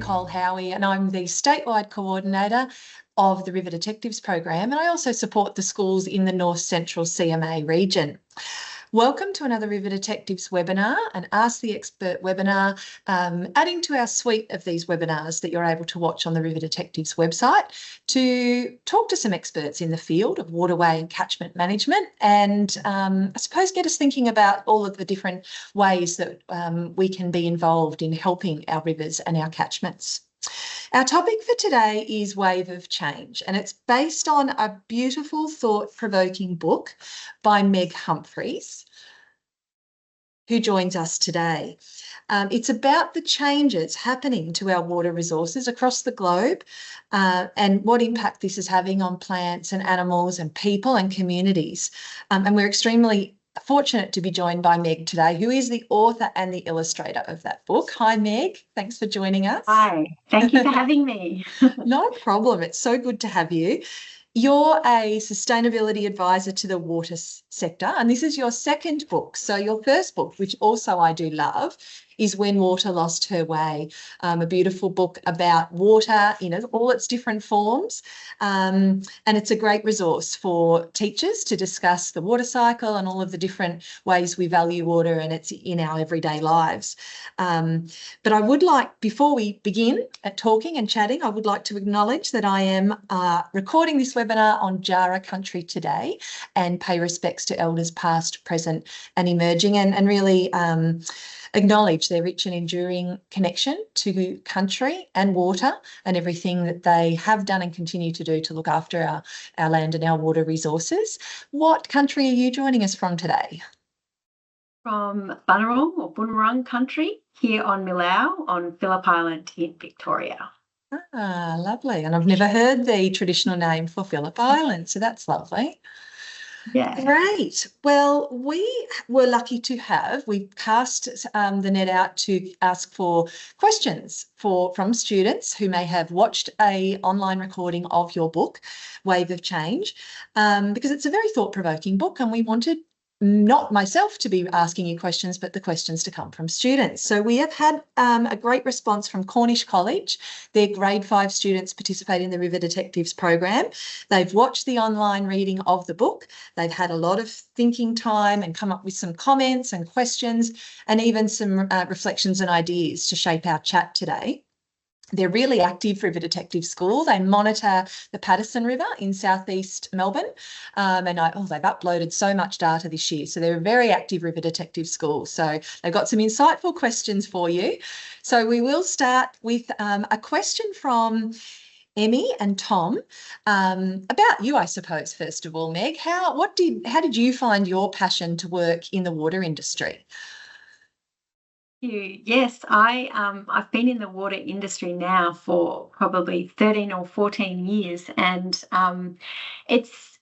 Nicole Howie, and I'm the statewide coordinator of the River Detectives program, and I also support the schools in the North Central CMA region. Welcome to another River Detectives webinar, an Ask the Expert webinar, adding to our suite of these webinars that you're able to watch on the River Detectives website to talk to some experts in the field of waterway and catchment management, and I suppose get us thinking about all of the different ways that we can be involved in helping our rivers and our catchments. Our topic for today is Wave of Change, and it's based on a beautiful, thought-provoking book by Meg Humphrys, who joins us today. It's about the changes happening to our water resources across the globe and what impact this is having on plants and animals and people and communities. And we're extremely fortunate to be joined by Meg today, who is the author and the illustrator of that book. Hi, Meg. Thanks for joining us. Hi. Thank you for having me. No problem. It's so good to have you. You're a sustainability advisor to the water sector, and this is your second book. So your first book, which also I do love, is When Water Lost Her Way, a beautiful book about water in all its different forms. And it's a great resource for teachers to discuss the water cycle and all of the different ways we value water and it's in our everyday lives. But I would like, before we begin at talking and chatting, I would like to acknowledge that I am recording this webinar on Jara country today and pay respects to elders past, present and emerging, and really acknowledge their rich and enduring connection to country and water and everything that they have done and continue to do to look after our land and our water resources. What country are you joining us from today? From Bunurong or Bunurong country here on Millau on Phillip Island in Victoria. Ah, lovely. And I've never heard the traditional name for Phillip Island, so that's lovely. Yeah. Great. Well, we were lucky to we've cast the net out to ask for questions from students who may have watched an online recording of your book, Wave of Change, because it's a very thought-provoking book, and we wanted not myself to be asking you questions, but the questions to come from students. So we have had a great response from Cornish College. Their grade 5 students participate in the River Detectives program. They've watched the online reading of the book. They've had a lot of thinking time and come up with some comments and questions and even some reflections and ideas to shape our chat today. They're really active River Detective School. They monitor the Paterson River in southeast Melbourne, and they've uploaded so much data this year. So they're a very active River Detective School. So they've got some insightful questions for you. So we will start with a question from Emmy and Tom about you, I suppose. First of all, Meg, how did you find your passion to work in the water industry? Yes, I've been in the water industry now for probably 13 or 14 years, and it's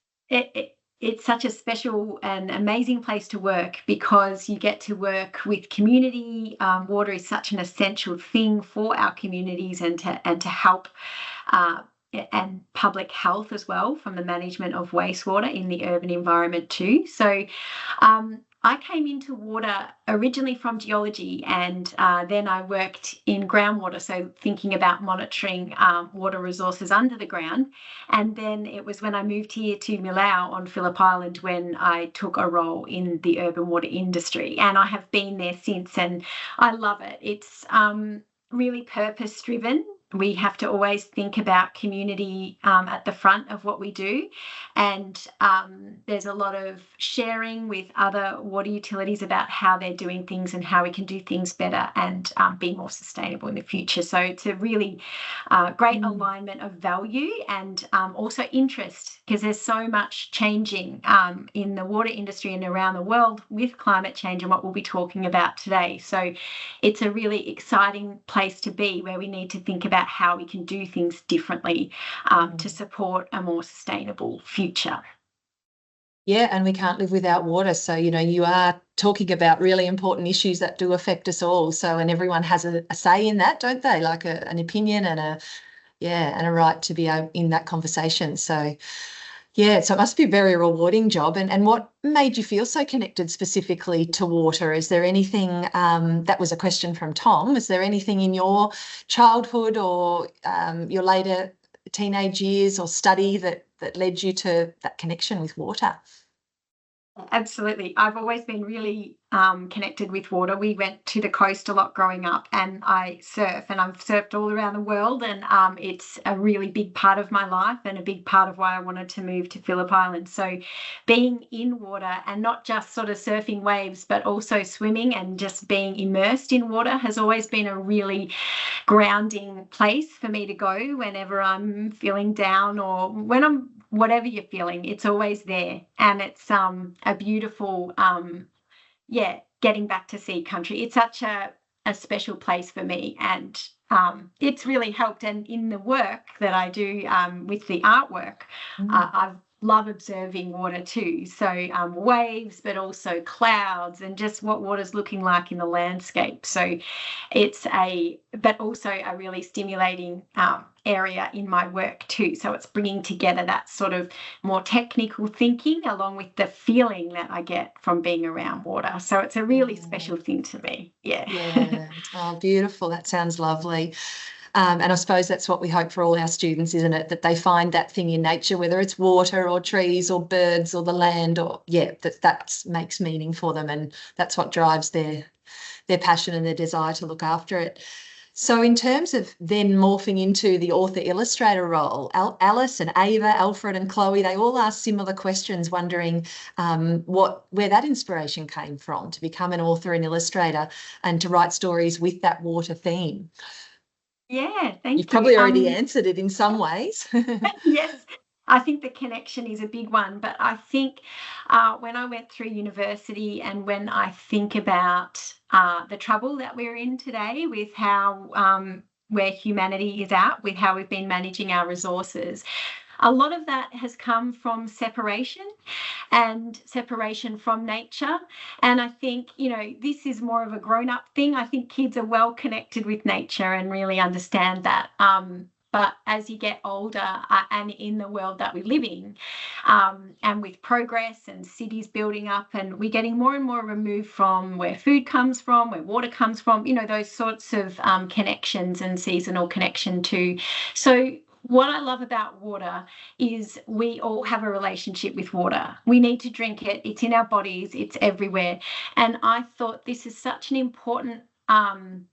such a special and amazing place to work because you get to work with community. Water is such an essential thing for our communities and to help and public health as well, from the management of wastewater in the urban environment too. So I came into water originally from geology, and then I worked in groundwater, so thinking about monitoring water resources under the ground. And then it was when I moved here to Millau on Phillip Island when I took a role in the urban water industry, and I have been there since, and I love it. It's really purpose-driven. We have to always think about community at the front of what we do, and there's a lot of sharing with other water utilities about how they're doing things and how we can do things better and be more sustainable in the future. So it's a really great alignment of value and also interest, because there's so much changing in the water industry and around the world with climate change and what we'll be talking about today. So it's a really exciting place to be, where we need to think about how we can do things differently to support a more sustainable future. Yeah, and we can't live without water. So, you are talking about really important issues that do affect us all. So, and everyone has a say in that, don't they? Like an opinion and a right to be in that conversation. So Yeah, so it must be a very rewarding job. And what made you feel so connected specifically to water? Is there anything, that was a question from Tom, is there anything in your childhood or your later teenage years or study that led you to that connection with water? Absolutely. I've always been really connected with water. We went to the coast a lot growing up, and I surf, and I've surfed all around the world, and it's a really big part of my life and a big part of why I wanted to move to Phillip Island. So being in water and not just sort of surfing waves, but also swimming and just being immersed in water has always been a really grounding place for me to go whenever I'm feeling down or when I'm whatever you're feeling, it's always there. And it's a beautiful getting back to sea country. It's such a special place for me, and it's really helped. And in the work that I do with the artwork, I love observing water too. So waves, but also clouds, and just what water's looking like in the landscape. So it's but also a really stimulating area in my work too. So it's bringing together that sort of more technical thinking along with the feeling that I get from being around water. So it's a really special thing to me. Yeah. Yeah. Oh, beautiful. That sounds lovely. And I suppose that's what we hope for all our students, isn't it? That they find that thing in nature, whether it's water or trees or birds or the land, or that makes meaning for them, and that's what drives their passion and their desire to look after it. So in terms of then morphing into the author-illustrator role, Alice and Ava, Alfred and Chloe, they all asked similar questions, wondering where that inspiration came from to become an author and illustrator and to write stories with that water theme. Yeah, thank you. You've probably already answered it in some ways. Yes, I think the connection is a big one. But I think when I went through university and when I think about the trouble that we're in today with how where humanity is at, with how we've been managing our resources, a lot of that has come from separation and separation from nature. And I think, this is more of a grown-up thing. I think kids are well connected with nature and really understand that. But as you get older and in the world that we live in, and with progress and cities building up, and we're getting more and more removed from where food comes from, where water comes from, those sorts of connections and seasonal connection too. So what I love about water is we all have a relationship with water. We need to drink it. It's in our bodies. It's everywhere. And I thought this is such an important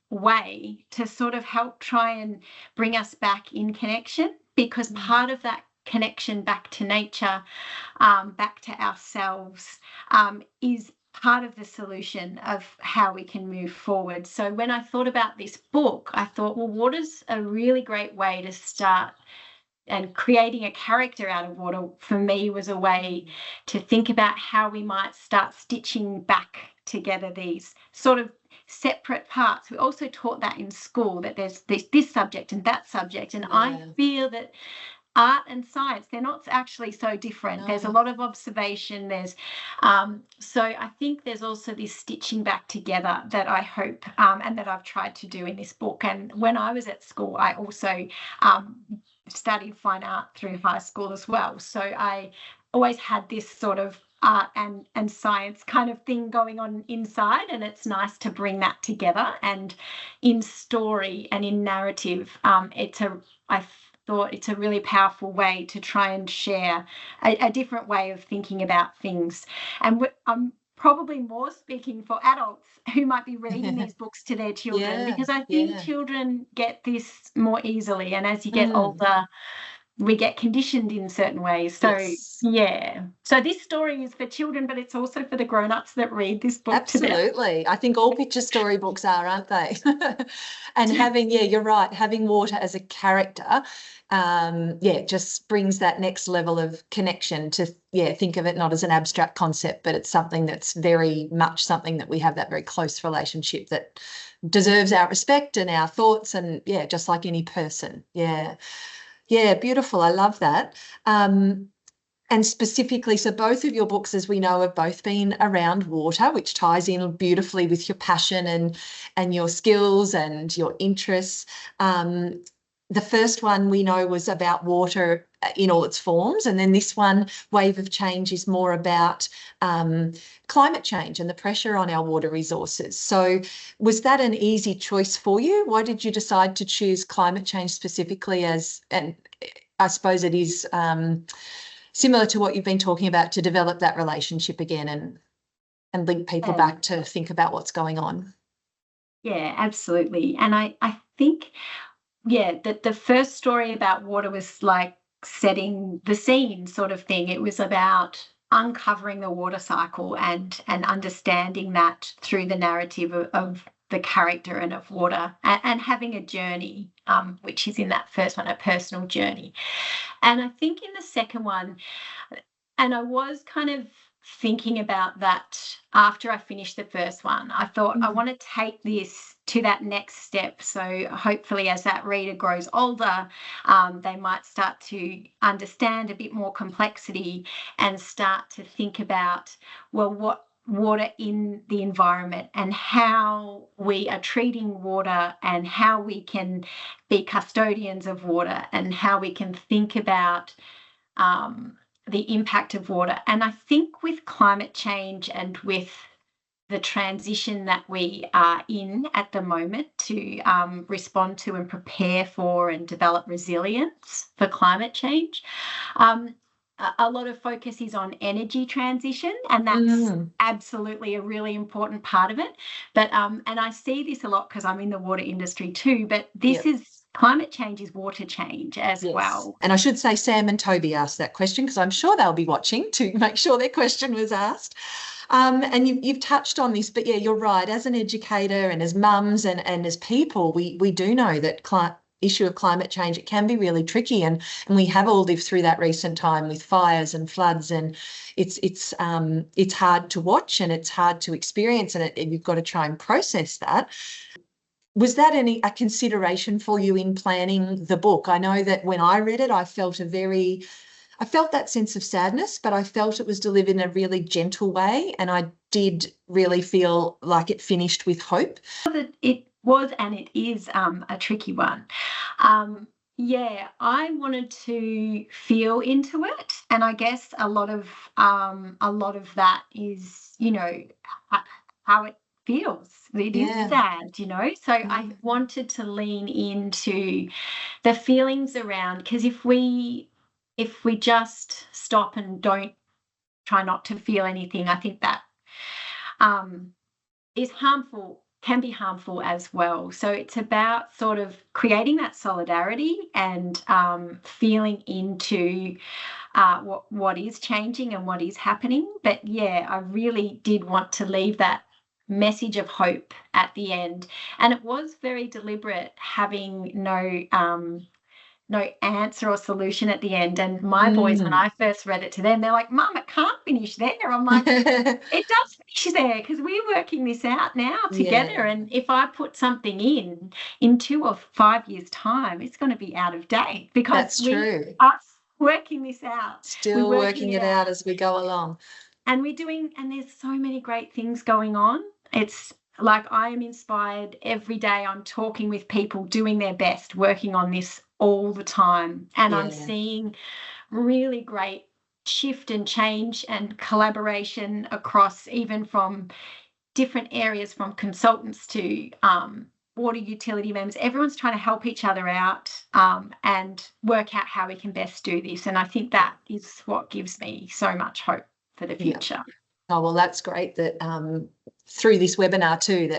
way to sort of help try and bring us back in connection, because part of that connection back to nature, back to ourselves, is part of the solution of how we can move forward. So when I thought about this book, I thought, well, water's a really great way to start, and creating a character out of water for me was a way to think about how we might start stitching back together these sort of separate parts. We also taught that in school, that there's this subject and that subject, and I feel that art and science, they're not actually so different. There's a lot of observation. There's so I think there's also this stitching back together that I hope and that I've tried to do in this book. And when I was at school, I also studied fine art through high school as well. So I always had this sort of art and science kind of thing going on inside, and it's nice to bring that together. And in story and in narrative, I thought it's a really powerful way to try and share a different way of thinking about things. And I'm probably more speaking for adults who might be reading these books to their children, because I think children get this more easily, and as you get older, we get conditioned in certain ways. So so this story is for children, but it's also for the grown-ups that read this book. Absolutely. I think all picture storybooks are, aren't they? And having, you're right, having water as a character, just brings that next level of connection to, think of it not as an abstract concept, but it's something that's very much something that we have that very close relationship that deserves our respect and our thoughts, and just like any person. Yeah, beautiful. I love that. And specifically, so both of your books, as we know, have both been around water, which ties in beautifully with your passion and your skills and your interests. the first one we know was about water in all its forms, and then this one, Wave of Change, is more about climate change and the pressure on our water resources. So was that an easy choice for you? Why did you decide to choose climate change specifically as, and I suppose it is similar to what you've been talking about, to develop that relationship again and link people back to think about what's going on? Yeah, absolutely. And I think, yeah, that the first story about water was like setting the scene sort of thing. It was about uncovering the water cycle and understanding that through the narrative of the character and of water, and having a journey, which is in that first one, a personal journey. And I think in the second one, and I was kind of thinking about that after I finished the first one. I thought I want to take this to that next step. So hopefully as that reader grows older, they might start to understand a bit more complexity and start to think about, well, what water in the environment and how we are treating water and how we can be custodians of water and how we can think about the impact of water. And I think with climate change and with the transition that we are in at the moment to respond to and prepare for and develop resilience for climate change, a lot of focus is on energy transition, and that's absolutely a really important part of it. But and I see this a lot because I'm in the water industry too, but this is climate change is water change as well. And I should say Sam and Toby asked that question because I'm sure they'll be watching to make sure their question was asked. And you've touched on this, but yeah, you're right. As an educator and as mums and as people, we do know that issue of climate change, it can be really tricky, and we have all lived through that recent time with fires and floods, and it's hard to watch and it's hard to experience, and you've got to try and process that. Was that a consideration for you in planning the book? I know that when I read it, I felt that sense of sadness, but I felt it was delivered in a really gentle way, and I did really feel like it finished with hope. It was, and it is a tricky one. Yeah, I wanted to feel into it, and I guess a lot of that is, how it feels. It is sad, So I wanted to lean into the feelings around, because if we just stop and don't try not to feel anything, I think that is harmful, can be harmful as well. So it's about sort of creating that solidarity and feeling into what is changing and what is happening. But yeah, I really did want to leave that message of hope at the end, and it was very deliberate, having no answer or solution at the end. And my boys, when I first read it to them, they're like, "Mum, it can't finish there." I'm like, it does finish there, because we're working this out now together. And if I put something in 2 or 5 years' time, it's going to be out of date, because that's true. Us working this out, still working it out as we go along. And and there's so many great things going on. It's like I am inspired every day. I'm talking with people doing their best, working on this all the time. And I'm seeing really great shift and change and collaboration across, even from different areas, from consultants to water utility members. Everyone's trying to help each other out and work out how we can best do this. And I think that is what gives me so much hope for the future. Oh, well, that's great that through this webinar too,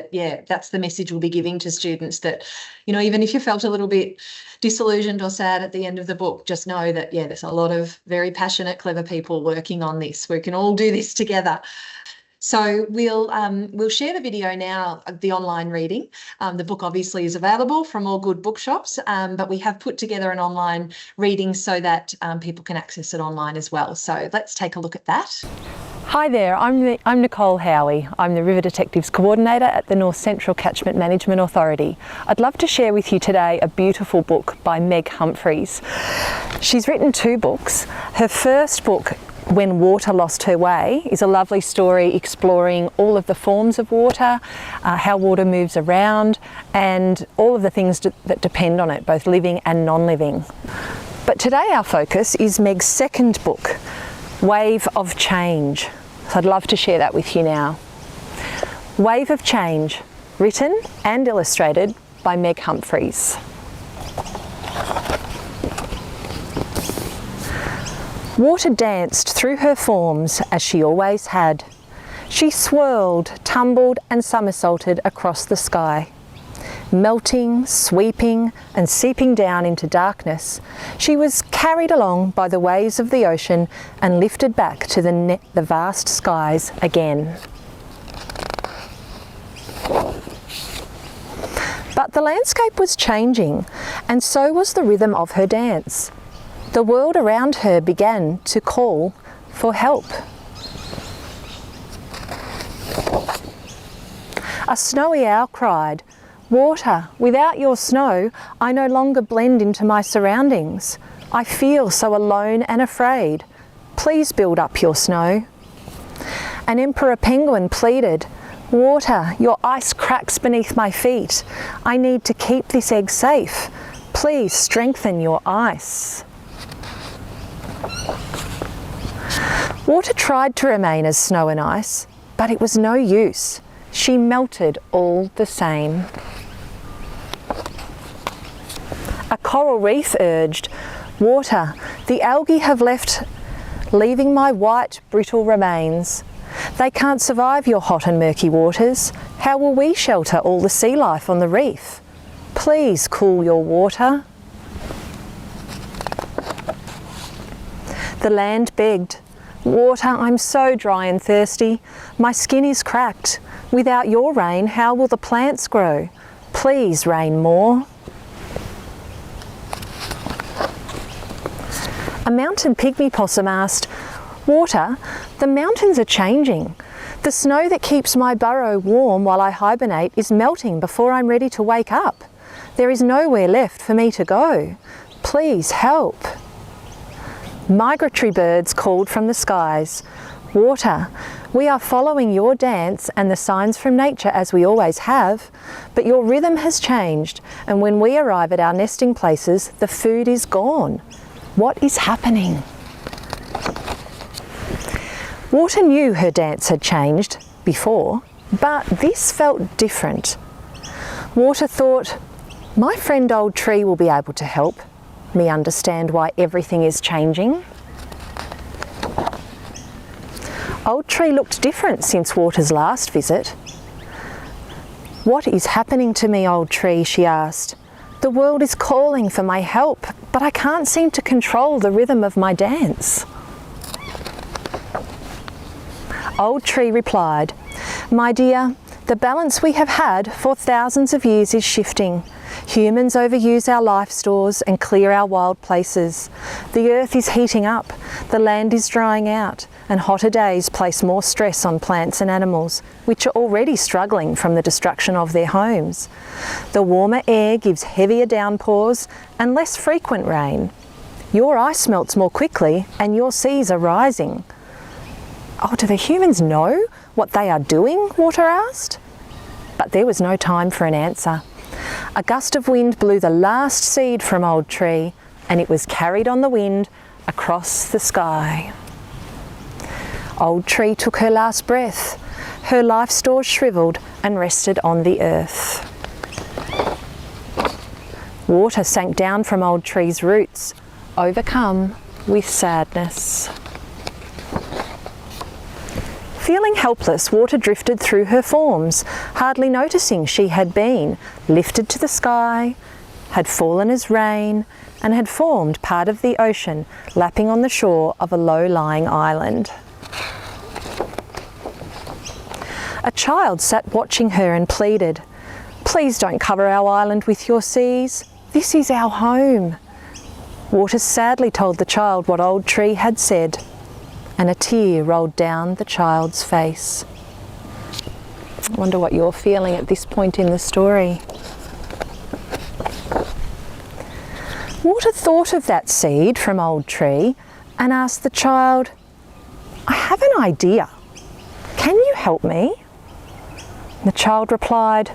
that's the message we'll be giving to students, that, even if you felt a little bit disillusioned or sad at the end of the book, just know that, there's a lot of very passionate, clever people working on this. We can all do this together. So we'll share the video now, the online reading. The book obviously is available from all good bookshops, but we have put together an online reading so that people can access it online as well. So let's take a look at that. Hi there, I'm Nicole Howie. I'm the River Detectives Coordinator at the North Central Catchment Management Authority. I'd love to share with you today a beautiful book by Meg Humphrys. She's written 2 books. Her first book, When Water Lost Her Way, is a lovely story exploring all of the forms of water, how water moves around, and all of the things that depend on it, both living and non-living. But today our focus is Meg's second book, Wave of Change. So I'd love to share that with you now. Wave of Change, written and illustrated by Meg Humphrys. Water danced through her forms as she always had. She swirled, tumbled and somersaulted across the sky. Melting, sweeping and seeping down into darkness, she was carried along by the waves of the ocean and lifted back to the vast skies again. But the landscape was changing, and so was the rhythm of her dance. The world around her began to call for help. A snowy owl cried, "Water, without your snow, I no longer blend into my surroundings. I feel so alone and afraid. Please build up your snow." An emperor penguin pleaded, "Water, your ice cracks beneath my feet. I need to keep this egg safe. Please strengthen your ice." Water tried to remain as snow and ice, but it was no use. She melted all the same. A coral reef urged, "Water, the algae have left, leaving my white, brittle remains. They can't survive your hot and murky waters. How will we shelter all the sea life on the reef? Please cool your water." The land begged, "Water, I'm so dry and thirsty. My skin is cracked. Without your rain, how will the plants grow? Please rain more." A mountain pygmy possum asked, "Water, the mountains are changing. The snow that keeps my burrow warm while I hibernate is melting before I'm ready to wake up. There is nowhere left for me to go. Please help." Migratory birds called from the skies, "Water, we are following your dance and the signs from nature as we always have, but your rhythm has changed, and when we arrive at our nesting places, the food is gone. What is happening?" Water knew her dance had changed before, but this felt different. Water thought, "My friend Old Tree will be able to help me understand why everything is changing." Old Tree looked different since Water's last visit. "What is happening to me, Old Tree?" she asked. "The world is calling for my help, but I can't seem to control the rhythm of my dance." Old Tree replied, "My dear, the balance we have had for thousands of years is shifting. Humans overuse our life stores and clear our wild places. The earth is heating up, the land is drying out, and hotter days place more stress on plants and animals, which are already struggling from the destruction of their homes. The warmer air gives heavier downpours and less frequent rain. Your ice melts more quickly and your seas are rising." "Oh, do the humans know what they are doing?" Water asked. But there was no time for an answer. A gust of wind blew the last seed from Old Tree, and it was carried on the wind across the sky. Old Tree took her last breath. Her life stores shriveled and rested on the earth. Water sank down from Old Tree's roots, overcome with sadness. Feeling helpless, Water drifted through her forms, hardly noticing she had been lifted to the sky, had fallen as rain, and had formed part of the ocean, lapping on the shore of a low-lying island. A child sat watching her and pleaded, "Please don't cover our island with your seas. This is our home." Water sadly told the child what Old Tree had said, and a tear rolled down the child's face. I wonder what you're feeling at this point in the story. Water thought of that seed from Old Tree and asked the child, "I have an idea. Can you help me?" The child replied,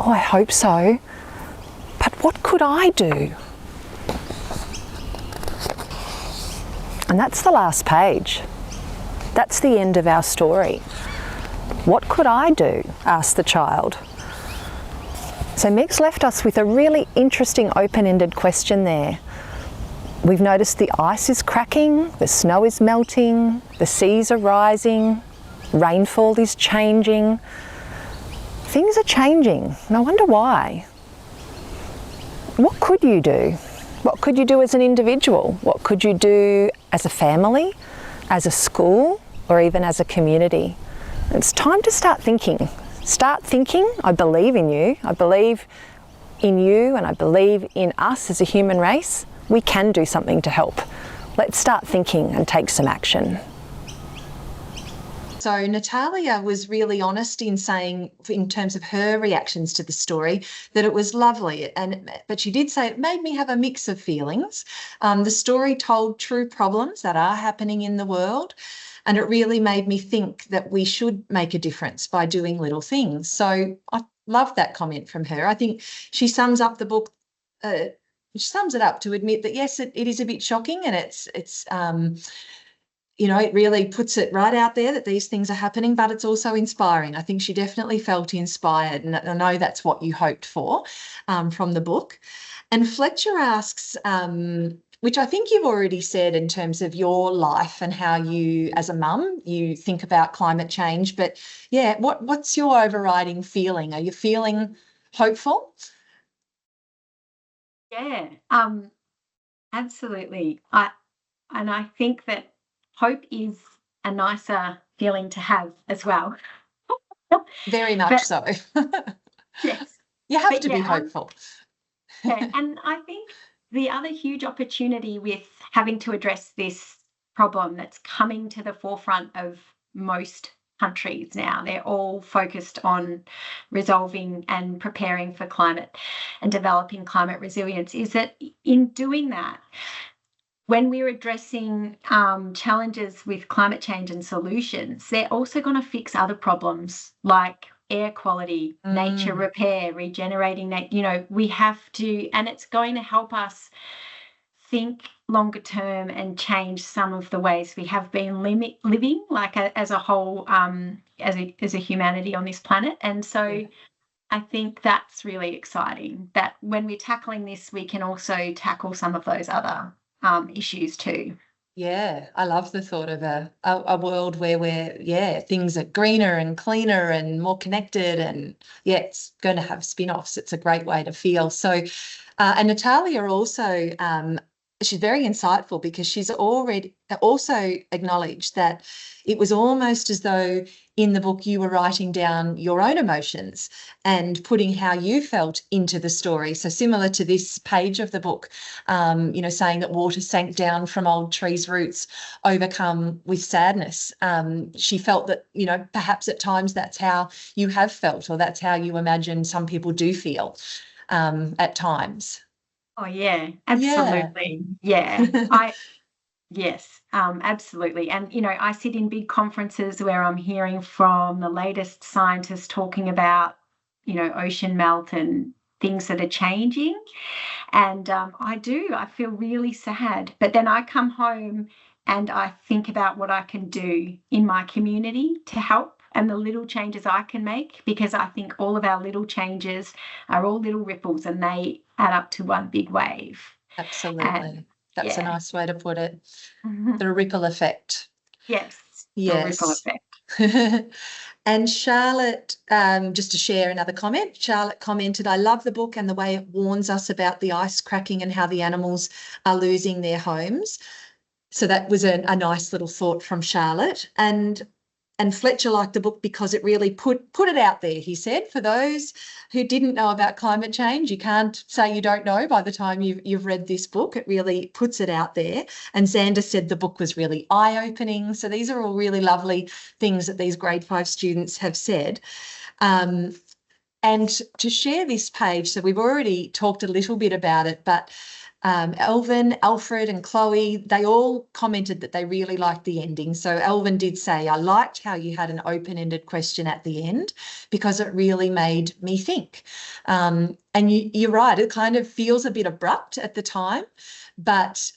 Oh, I hope so. But what could I do? And that's the last page. That's the end of our story. What could I do? Asked the child. So Meg's left us with a really interesting open-ended question there. We've noticed the ice is cracking, the snow is melting, the seas are rising, rainfall is changing. Things are changing, and I wonder why. What could you do? What could you do as an individual? What could you do as a family, as a school, or even as a community? It's time to start thinking. Start thinking. I believe in you. I believe in you, and I believe in us as a human race. We can do something to help. Let's start thinking and take some action. So Natalia was really honest in saying, in terms of her reactions to the story, that it was lovely. But she did say it made me have a mix of feelings. The story told true problems that are happening in the world, and it really made me think that we should make a difference by doing little things. So I love that comment from her. I think she sums up the book. She sums it up to admit that yes, it is a bit shocking, and it's it really puts it right out there that these things are happening, but it's also inspiring. I think she definitely felt inspired, and I know that's what you hoped for from the book. And Fletcher asks, which I think you've already said in terms of your life and how you, as a mum, you think about climate change. But yeah, what's your overriding feeling? Are you feeling hopeful? Yeah, absolutely. I think that hope is a nicer feeling to have as well. Very much so. Yes. You have to be hopeful. Yeah, and I think the other huge opportunity with having to address this problem that's coming to the forefront of most countries now, they're all focused on resolving and preparing for climate and developing climate resilience, is that in doing that, when we're addressing challenges with climate change and solutions, they're also going to fix other problems like air quality, nature repair, regenerating nature. We have to, and it's going to help us think longer term and change some of the ways we have been living, like as a whole, as a humanity on this planet. And so I think that's really exciting, that when we're tackling this, we can also tackle some of those other issues too. Yeah, I love the thought of a world where things are greener and cleaner and more connected, and it's going to have spin-offs. It's a great way to feel. So, and Natalia also, she's very insightful because she's already also acknowledged that it was almost as though in the book you were writing down your own emotions and putting how you felt into the story. So similar to this page of the book, saying that water sank down from old trees' roots, overcome with sadness. She felt that, perhaps at times that's how you have felt, or that's how you imagine some people do feel at times. Oh, yeah, absolutely. Yeah. Yes, absolutely. And, I sit in big conferences where I'm hearing from the latest scientists talking about, ocean melt and things that are changing. And I feel really sad. But then I come home and I think about what I can do in my community to help and the little changes I can make, because I think all of our little changes are all little ripples and they add up to one big wave. Absolutely. That's a nice way to put it. The ripple effect. Yes. The ripple effect. And Charlotte, just to share another comment, Charlotte commented, "I love the book and the way it warns us about the ice cracking and how the animals are losing their homes." So that was a nice little thought from Charlotte. And Fletcher liked the book because it really put it out there, he said. For those who didn't know about climate change, you can't say you don't know by the time you've read this book. It really puts it out there. And Xander said the book was really eye-opening. So these are all really lovely things that these grade 5 students have said. And to share this page, so we've already talked a little bit about it, but Elvin, Alfred and Chloe, they all commented that they really liked the ending. So Elvin did say, I liked how you had an open-ended question at the end because it really made me think. And you're right, it kind of feels a bit abrupt at the time, but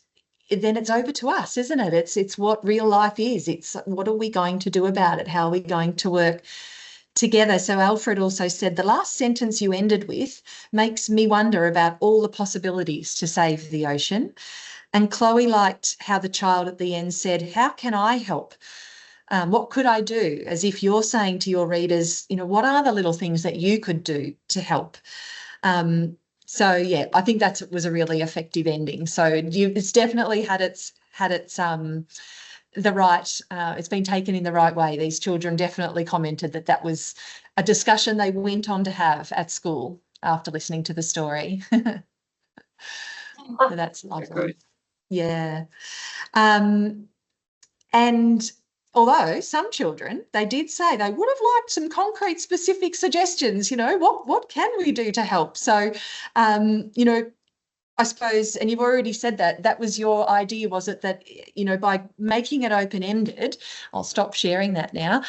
then it's over to us, isn't it? It's what real life is. It's what are we going to do about it? How are we going to work together? So Alfred also said, the last sentence you ended with makes me wonder about all the possibilities to save the ocean. And Chloe liked how the child at the end said, how can I help? What could I do? As if you're saying to your readers, what are the little things that you could do to help? So yeah, I think that was a really effective ending. So it's definitely had its the right, it's been taken in the right way. These children definitely commented that was a discussion they went on to have at school after listening to the story. So that's lovely. Yeah. And although some children, they did say they would have liked some concrete specific suggestions, what can we do to help? So, I suppose, and you've already said that was your idea, was it, that, by making it open-ended, I'll stop sharing that now,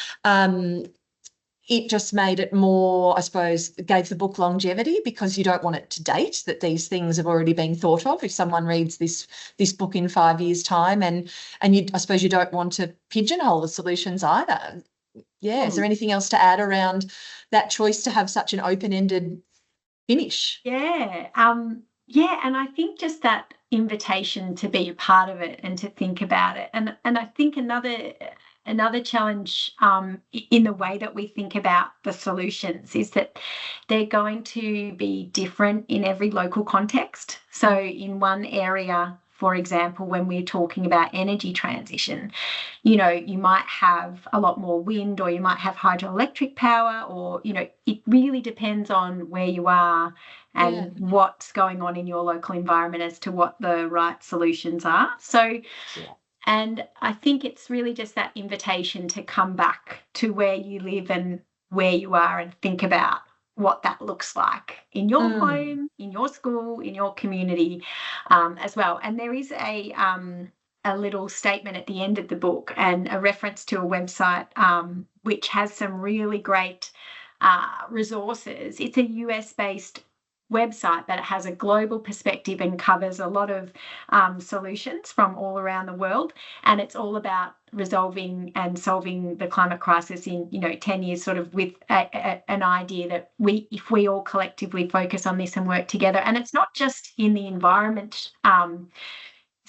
it just made it more, I suppose, gave the book longevity because you don't want it to date, that these things have already been thought of. If someone reads this book in 5 years' time and I suppose you don't want to pigeonhole the solutions either. Yeah. Is there anything else to add around that choice to have such an open-ended finish? Yeah. Yeah, and I think just that invitation to be a part of it and to think about it. And I think another challenge in the way that we think about the solutions is that they're going to be different in every local context. So in one area, for example, when we're talking about energy transition, you might have a lot more wind, or you might have hydroelectric power, or, it really depends on where you are and what's going on in your local environment as to what the right solutions are. So, and I think it's really just that invitation to come back to where you live and where you are and think about what that looks like in your home, in your school, in your community, as well. And there is a little statement at the end of the book and a reference to a website which has some really great resources. It's a US-based website, but it has a global perspective and covers a lot of solutions from all around the world, and it's all about resolving and solving the climate crisis in 10 years, sort of with an idea that if we all collectively focus on this and work together. And it's not just in the environment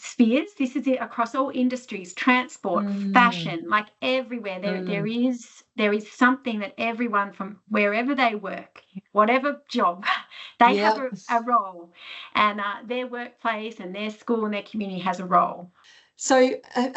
spheres. This is it across all industries, transport, fashion, like everywhere. There is something that everyone from wherever they work, whatever job, they have a role, and their workplace and their school and their community has a role. So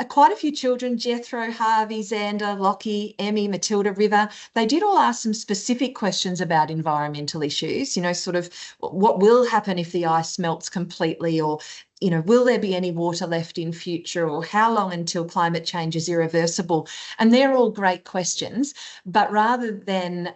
quite a few children, Jethro, Harvey, Xander, Lockie, Emmy, Matilda, River, they did all ask some specific questions about environmental issues, sort of what will happen if the ice melts completely, or, will there be any water left in future, or how long until climate change is irreversible? And they're all great questions, but rather than,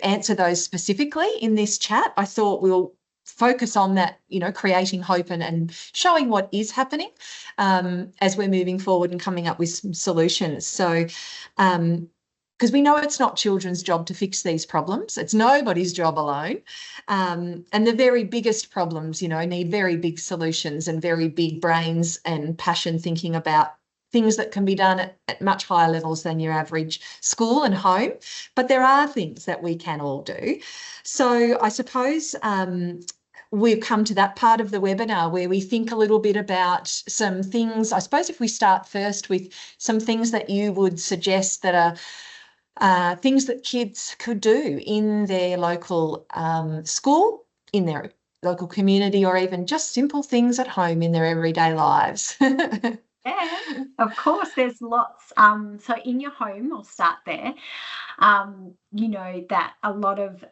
answer those specifically in this chat, I thought we'll focus on that, creating hope and showing what is happening as we're moving forward and coming up with some solutions. So, because we know it's not children's job to fix these problems. It's nobody's job alone. And the very biggest problems, need very big solutions and very big brains and passion thinking about things that can be done at much higher levels than your average school and home. But there are things that we can all do. So I suppose we've come to that part of the webinar where we think a little bit about some things. I suppose if we start first with some things that you would suggest that are things that kids could do in their local school, in their local community, or even just simple things at home in their everyday lives. Yeah, of course, there's lots. So in your home, I'll start there. That a lot of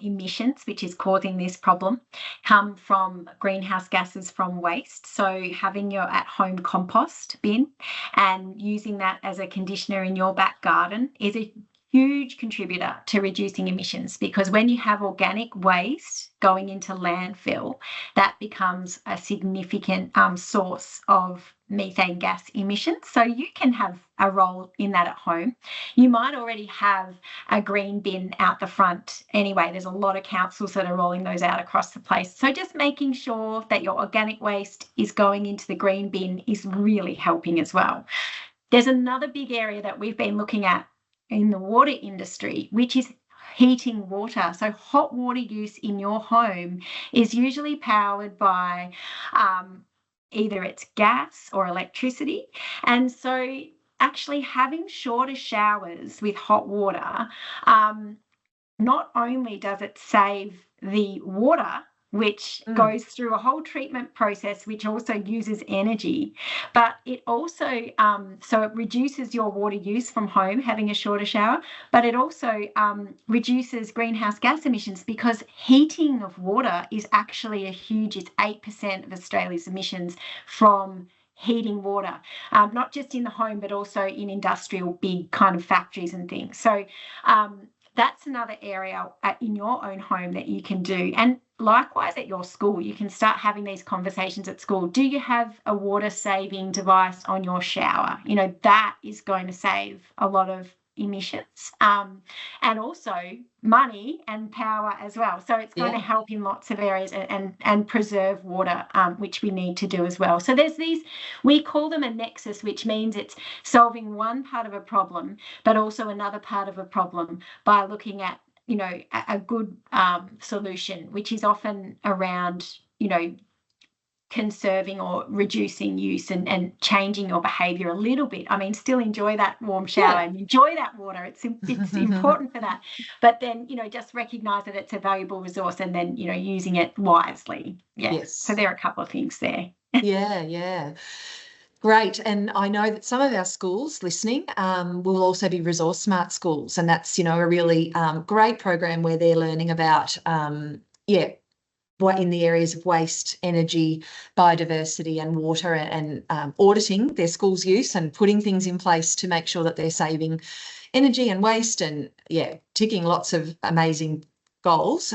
emissions, which is causing this problem, come from greenhouse gases from waste. So having your at-home compost bin and using that as a conditioner in your back garden is a huge contributor to reducing emissions, because when you have organic waste going into landfill, that becomes a significant source of methane gas emissions. So you can have a role in that at home. You might already have a green bin out the front anyway. There's a lot of councils that are rolling those out across the place. So just making sure that your organic waste is going into the green bin is really helping as well. There's another big area that we've been looking at in the water industry, which is heating water. So hot water use in your home is usually powered by either it's gas or electricity. And so actually having shorter showers with hot water, not only does it save the water, which goes through a whole treatment process, which also uses energy, but it also, so it reduces your water use from home, having a shorter shower, but it also reduces greenhouse gas emissions, because heating of water is actually it's 8% of Australia's emissions from heating water, not just in the home, but also in industrial big kind of factories and things. So that's another area in your own home that you can do. And likewise at your school, you can start having these conversations at school. Do you have a water saving device on your shower? You know, that is going to save a lot of emissions, and also money and power as well. So it's going to help in lots of areas and preserve water, which we need to do as well. So there's these, we call them a nexus, which means it's solving one part of a problem, but also another part of a problem by looking at, you know, a good solution, which is often around, you know, conserving or reducing use and changing your behaviour a little bit. I mean, still enjoy that warm shower and enjoy that water. It's important for that. But then, you know, just recognise that it's a valuable resource, and then, you know, using it wisely. Yes. So there are a couple of things there. Yeah. Great. And I know that some of our schools listening will also be Resource Smart schools, and that's, you know, a really great program where they're learning about, what in the areas of waste, energy, biodiversity and water, and auditing their school's use and putting things in place to make sure that they're saving energy and waste, and ticking lots of amazing goals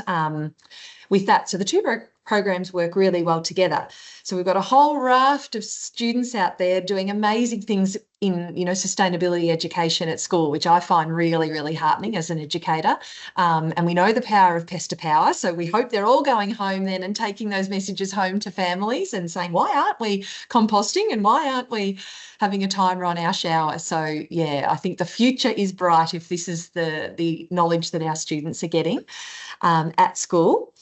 with that. So the two programs work really well together. So we've got a whole raft of students out there doing amazing things in, you know, sustainability education at school, which I find really, really heartening as an educator. And we know the power of pest to power. So we hope they're all going home then and taking those messages home to families and saying, why aren't we composting and why aren't we having a timer on our shower? So, yeah, I think the future is bright if this is the knowledge that our students are getting at school.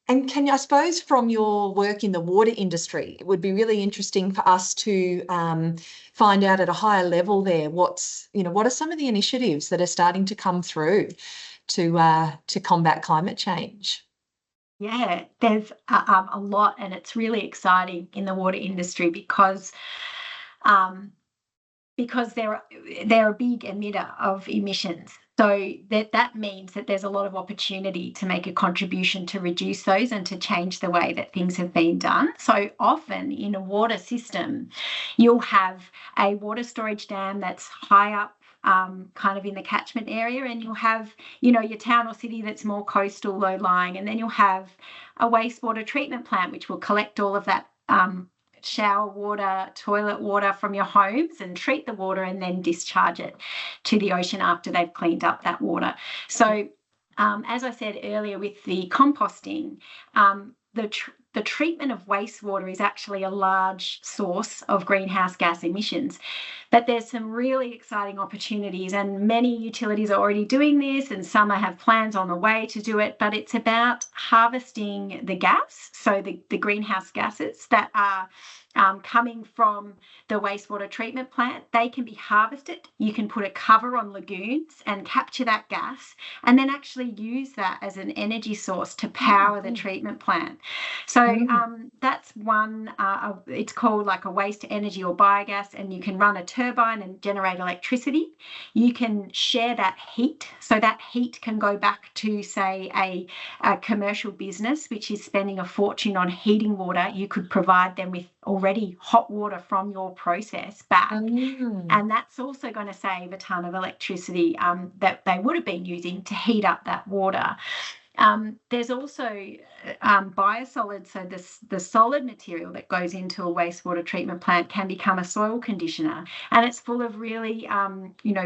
And can you, I suppose, from your work in the water industry, it would be really interesting for us to find out at a higher level there what are some of the initiatives that are starting to come through to combat climate change? Yeah, there's a lot, and it's really exciting in the water industry because they're a big emitter of emissions. So that means that there's a lot of opportunity to make a contribution to reduce those and to change the way that things have been done. So often in a water system, you'll have a water storage dam that's high up, kind of in the catchment area, and you'll have, you know, your town or city that's more coastal, low lying, and then you'll have a wastewater treatment plant which will collect all of that shower water, toilet water from your homes and treat the water and then discharge it to the ocean after they've cleaned up that water. So as I said earlier with the composting, the treatment of wastewater is actually a large source of greenhouse gas emissions. But there's some really exciting opportunities, and many utilities are already doing this, and some have plans on the way to do it. But it's about harvesting the gas, so the greenhouse gases that are coming from the wastewater treatment plant. They can be harvested. You can put a cover on lagoons and capture that gas, and then actually use that as an energy source to power the treatment plant. So that's one, it's called like a waste to energy or biogas, and you can run a turbine and generate electricity. You can share that heat, so that heat can go back to, say, a commercial business which is spending a fortune on heating water. You could provide them with, or already hot water from your process back. Mm. And that's also going to save a ton of electricity that they would have been using to heat up that water. There's also biosolids, so the solid material that goes into a wastewater treatment plant can become a soil conditioner, and it's full of really,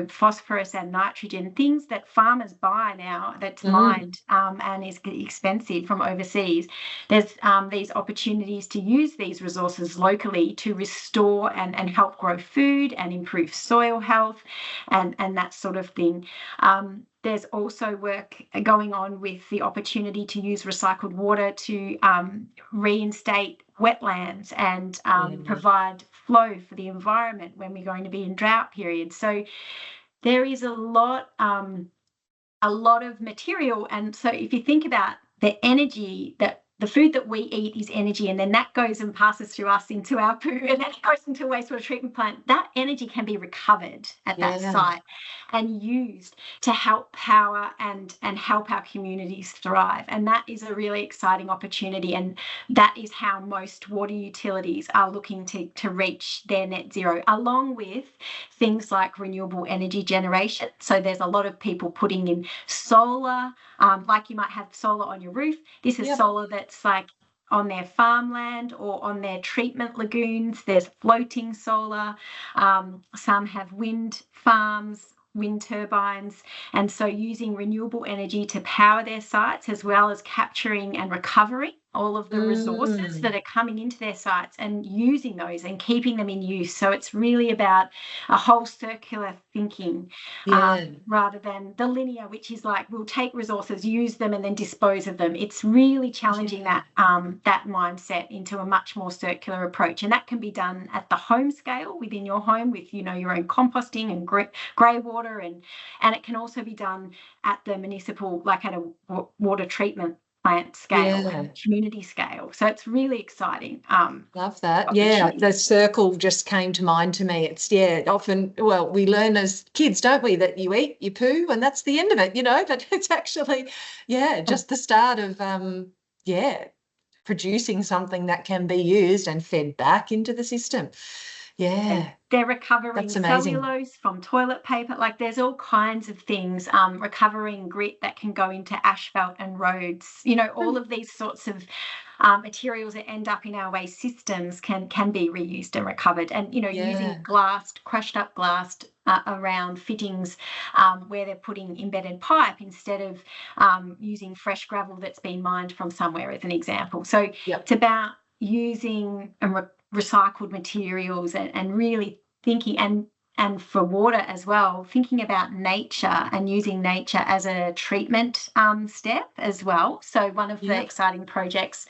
phosphorus and nitrogen, things that farmers buy now that's mined and is expensive from overseas. There's these opportunities to use these resources locally to restore and help grow food and improve soil health and that sort of thing. There's also work going on with the opportunity to use recycled water to reinstate wetlands and provide flow for the environment when we're going to be in drought periods. So there is a lot of material. And so if you think about the energy that the food that we eat is energy, and then that goes and passes through us into our poo, and then it goes into a wastewater treatment plant. That energy can be recovered at that site and used to help power and help our communities thrive. And that is a really exciting opportunity. And that is how most water utilities are looking to reach their net zero, along with things like renewable energy generation. So there's a lot of people putting in solar, like you might have solar on your roof. This is solar that's like on their farmland or on their treatment lagoons. There's floating solar. Some have wind farms, wind turbines, and so using renewable energy to power their sites, as well as capturing and recovering all of the resources that are coming into their sites and using those and keeping them in use. So it's really about a whole circular thinking rather than the linear, which is like we'll take resources, use them, and then dispose of them. It's really challenging that mindset into a much more circular approach, and that can be done at the home scale within your home with your own composting and grey water, and it can also be done at the municipal, like at a water treatment plant scale and community scale. So it's really exciting. Love that. Yeah, the circle just came to mind to me. It's often, well, we learn as kids, don't we, that you eat, you poo, and that's the end of it, but it's actually, just the start of producing something that can be used and fed back into the system. Yeah. They're recovering cellulose from toilet paper. Like there's all kinds of things, recovering grit that can go into asphalt and roads. All of these sorts of materials that end up in our waste systems can be reused and recovered. And, using crushed up glass around fittings where they're putting embedded pipe instead of using fresh gravel that's been mined from somewhere, as an example. So it's about using recycled materials and really thinking, and for water as well, thinking about nature and using nature as a treatment step as well. So one of the exciting projects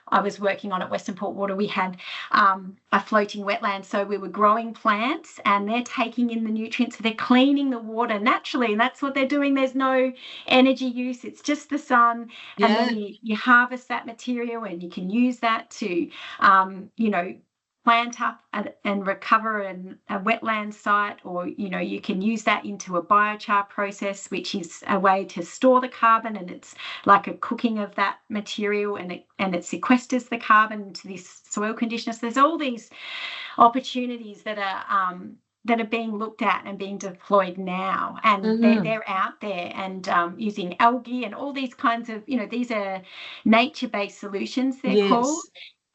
I was working on at Western Port Water, we had a floating wetland. So we were growing plants and they're taking in the nutrients. So they're cleaning the water naturally, and that's what they're doing. There's no energy use. It's just the sun. And then you harvest that material and you can use that to, plant up and recover a wetland site, or you can use that into a biochar process, which is a way to store the carbon, and it's like a cooking of that material, and it sequesters the carbon into this soil conditioner. So there's all these opportunities that are being looked at and being deployed now, and they're out there, and using algae and all these kinds of, these are nature-based solutions, they're called.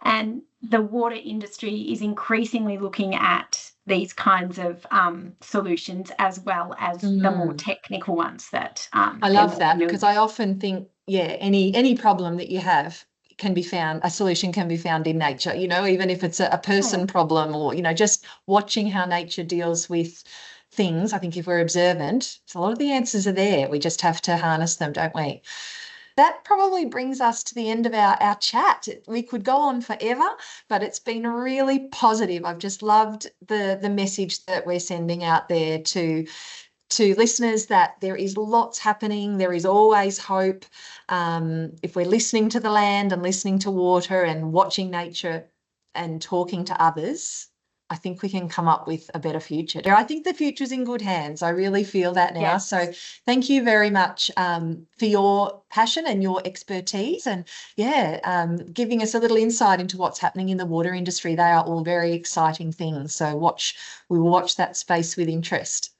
And the water industry is increasingly looking at these kinds of solutions, as well as the more technical ones that I love that, because I often think, any problem that you have can be found, a solution can be found in nature, even if it's a person problem, or, just watching how nature deals with things. I think if we're observant, a lot of the answers are there. We just have to harness them, don't we? That probably brings us to the end of our chat. We could go on forever, but it's been really positive. I've just loved the message that we're sending out there to listeners, that there is lots happening. There is always hope. If we're listening to the land and listening to water and watching nature and talking to others, I think we can come up with a better future. I think the future's in good hands. I really feel that now. Yes. So thank you very much for your passion and your expertise, and giving us a little insight into what's happening in the water industry. They are all very exciting things. So we will watch that space with interest.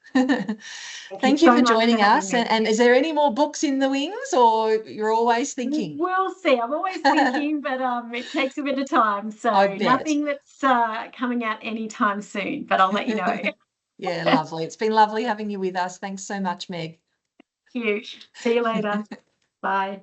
Thank you for joining us. And is there any more books in the wings, or you're always thinking? We'll see. I'm always thinking, but it takes a bit of time. So nothing that's coming out anytime soon, but I'll let you know. Yeah, lovely. It's been lovely having you with us. Thanks so much, Meg. Thank you. See you later. Bye.